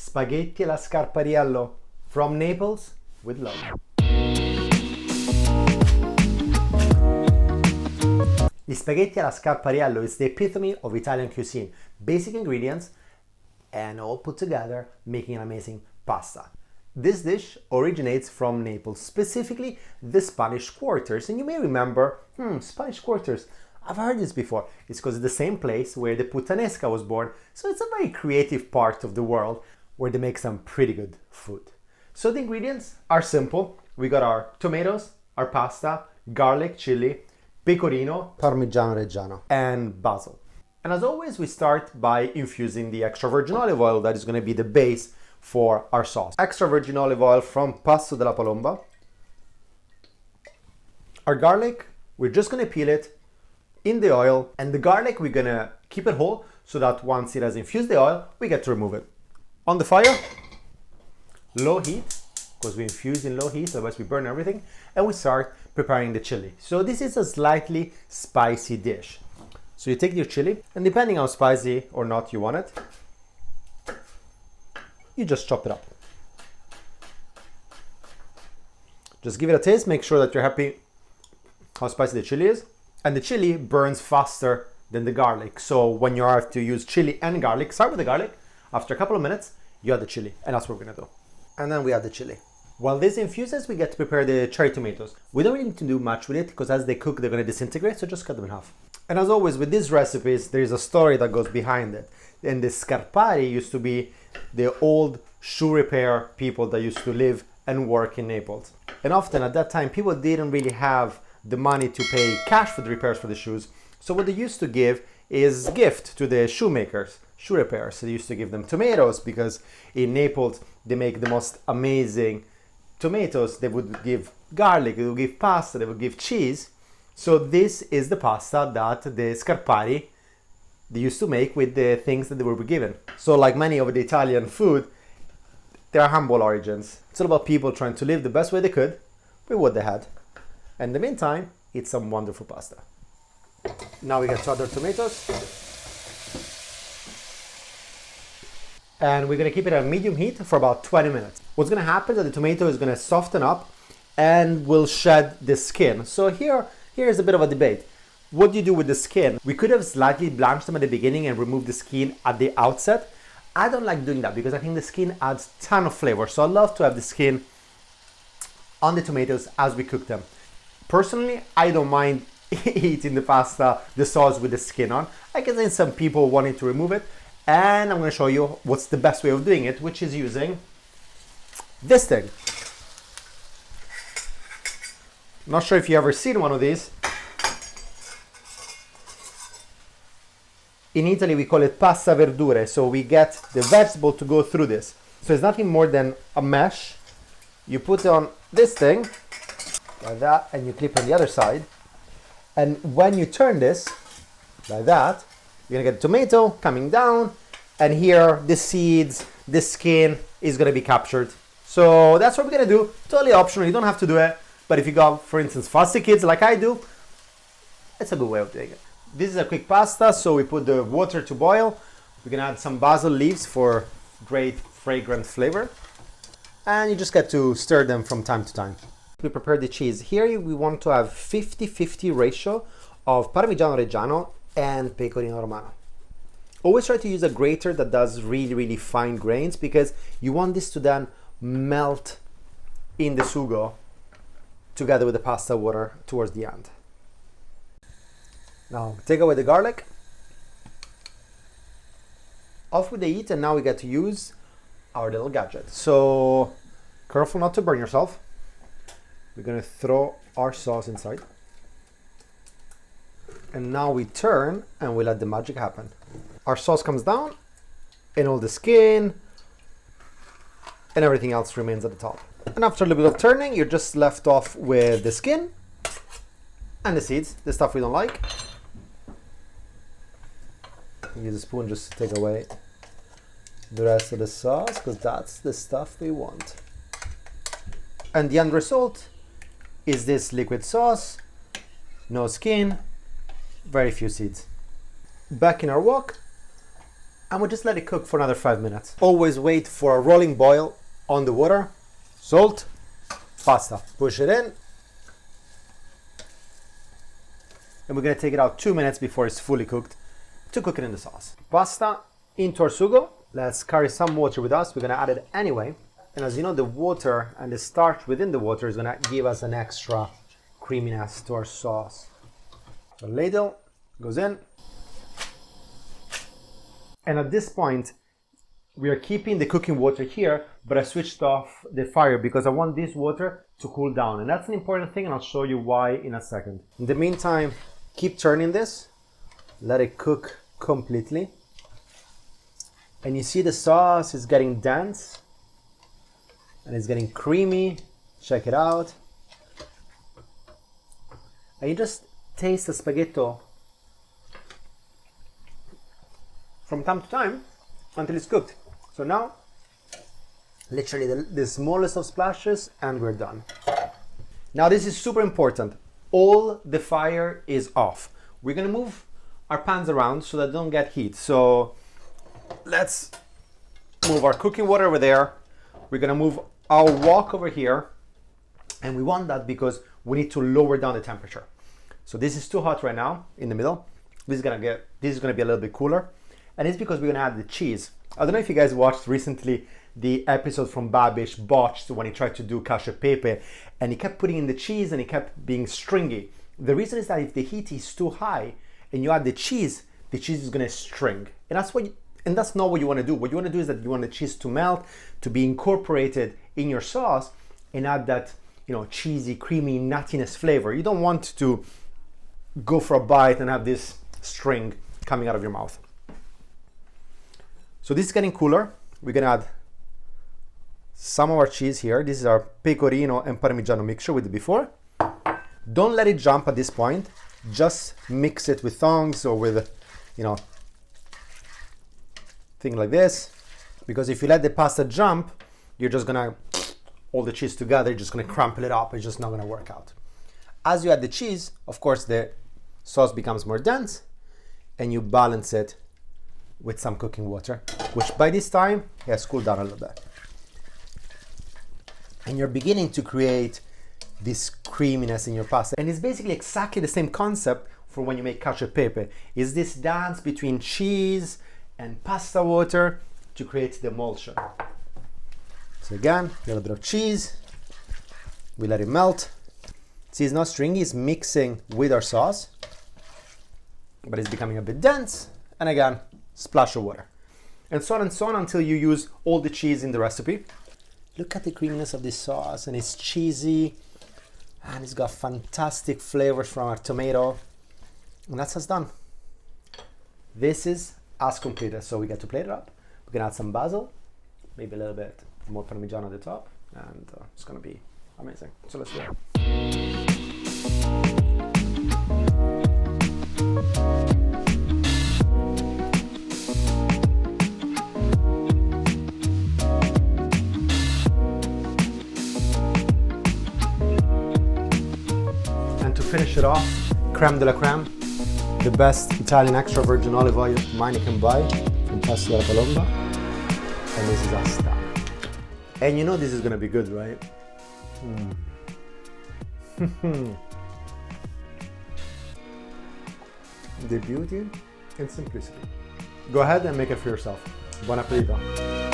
Spaghetti alla Scarpariello from Naples with love. The spaghetti alla Scarpariello is the epitome of Italian cuisine. Basic ingredients and all put together, making an amazing pasta. This dish originates from Naples, specifically the Spanish Quarters. And you may remember, Spanish Quarters, I've heard this before. It's because it's the same place where the puttanesca was born. So it's a very creative part of the world where they make some pretty good food. So the ingredients are simple. We got our tomatoes, our pasta, garlic, chili, pecorino, Parmigiano Reggiano, and basil. And as always, we start by infusing the extra virgin olive oil that is going to be the base for our sauce. Extra virgin olive oil from Passo della Palomba. Our garlic, we're just going to peel it in the oil, and the garlic, we're going to keep it whole so that once it has infused the oil, we get to remove it. On the fire, low heat, because we infuse in low heat, otherwise we burn everything, and we start preparing the chili. So this is a slightly spicy dish. So you take your chili, and depending how spicy or not you want it, you just chop it up. Just give it a taste, make sure that you're happy how spicy the chili is. And the chili burns faster than the garlic. So when you have to use chili and garlic, start with the garlic. After a couple of minutes, you add the chili, and that's what we're gonna do. And then we add the chili. While this infuses, we get to prepare the cherry tomatoes. We don't really need to do much with it because as they cook, they're gonna disintegrate, so just cut them in half. And as always, with these recipes, there is a story that goes behind it. And the Scarpari used to be the old shoe repair people that used to live and work in Naples. And often at that time, people didn't really have the money to pay cash for the repairs for the shoes. So what they used to give is gift to the shoemakers, shoe repairs. So they used to give them tomatoes because in Naples, they make the most amazing tomatoes. They would give garlic, they would give pasta, they would give cheese. So this is the pasta that the Scarpari they used to make with the things that they were given. So like many of the Italian food, they are humble origins. It's all about people trying to live the best way they could with what they had. And in the meantime, eat some wonderful pasta. Now we get to add our tomatoes. And we're gonna keep it at medium heat for about 20 minutes. What's gonna happen is that the tomato is gonna soften up and will shed the skin. So here's a bit of a debate. What do you do with the skin? We could have slightly blanched them at the beginning and removed the skin at the outset. I don't like doing that because I think the skin adds a ton of flavor. So I love to have the skin on the tomatoes as we cook them. Personally, I don't mind eating the pasta, the sauce with the skin on. I can see some people wanting to remove it, and I'm going to show you what's the best way of doing it, which is using this thing. Not sure if you've ever seen one of these. In Italy, we call it pasta verdure, so we get the vegetable to go through this. So it's nothing more than a mesh. You put on this thing, like that, and you clip on the other side. And when you turn this, like that, you're gonna get the tomato coming down, and here, the seeds, the skin is gonna be captured. So that's what we're gonna do, totally optional, you don't have to do it, but if you got, for instance, fussy kids like I do, it's a good way of doing it. This is a quick pasta, so we put the water to boil. We're gonna add some basil leaves for great fragrant flavor. And you just get to stir them from time to time. We prepare the cheese. Here we want to have 50-50 ratio of Parmigiano Reggiano and Pecorino Romano. Always try to use a grater that does really, really fine grains because you want this to then melt in the sugo together with the pasta water towards the end. Now take away the garlic. Off with the heat, and now we get to use our little gadget. So careful not to burn yourself. We're gonna throw our sauce inside. And now we turn and we let the magic happen. Our sauce comes down and all the skin and everything else remains at the top. And after a little bit of turning, you're just left off with the skin and the seeds, the stuff we don't like. Use a spoon just to take away the rest of the sauce because that's the stuff we want. And the end result is this liquid sauce, no skin, very few seeds. Back in our wok, And we'll just let it cook for another 5 minutes. Always wait for a rolling boil on the water. Salt, pasta. Push it in. And we're gonna take it out 2 minutes before it's fully cooked to cook it in the sauce. Pasta into our sugo. Let's carry some water with us. We're gonna add it anyway. And as you know, the water and the starch within the water is gonna give us an extra creaminess to our sauce. So ladle goes in. And at this point, we are keeping the cooking water here, but I switched off the fire because I want this water to cool down. And that's an important thing, and I'll show you why in a second. In the meantime, keep turning this. Let it cook completely. And you see the sauce is getting dense. And it's getting creamy. Check it out. And you just taste the spaghetto from time to time until it's cooked. So now, literally the smallest of splashes and we're done. Now this is super important. All the fire is off. We're gonna move our pans around so that they don't get heat. So let's move our cooking water over there. We're gonna move our wok over here. And we want that because we need to lower down the temperature. So this is too hot right now in the middle. This is gonna be a little bit cooler. And it's because we're gonna add the cheese. I don't know if you guys watched recently the episode from Babish Botched when he tried to do cacio e pepe and he kept putting in the cheese and it kept being stringy. The reason is that if the heat is too high and you add the cheese is gonna string. And that's not what you wanna do. What you wanna do is that you want the cheese to melt, to be incorporated in your sauce and add that, cheesy, creamy nuttiness flavor. You don't want to go for a bite and have this string coming out of your mouth. So this is getting cooler. We're gonna add some of our cheese here. This is our Pecorino and Parmigiano mixture we did before. Don't let it jump at this point. Just mix it with tongs or with, thing like this. Because if you let the pasta jump, you're just gonna, all the cheese together, you're just gonna crumple it up. It's just not gonna work out. As you add the cheese, of course, the sauce becomes more dense and you balance it with some cooking water, which by this time has cooled down a little bit. And you're beginning to create this creaminess in your pasta. And it's basically exactly the same concept for when you make cacio e pepe. Is this dance between cheese and pasta water to create the emulsion. So again, a little bit of cheese. We let it melt. See, it's not stringy, it's mixing with our sauce, but it's becoming a bit dense. And again, splash of water. And so on until you use all the cheese in the recipe. Look at the creaminess of this sauce, and it's cheesy, and it's got fantastic flavors from our tomato. And that's us done. This is us completed. So we get to plate it up. We can add some basil, maybe a little bit more Parmigiano at the top, and it's gonna be amazing. So let's do it. Finish it off, creme de la creme, the best Italian extra virgin olive oil money can buy from Pasto della Palomba, and this is us done. And you know this is gonna be good, right? The beauty and simplicity. Go ahead and make it for yourself. Buon appetito.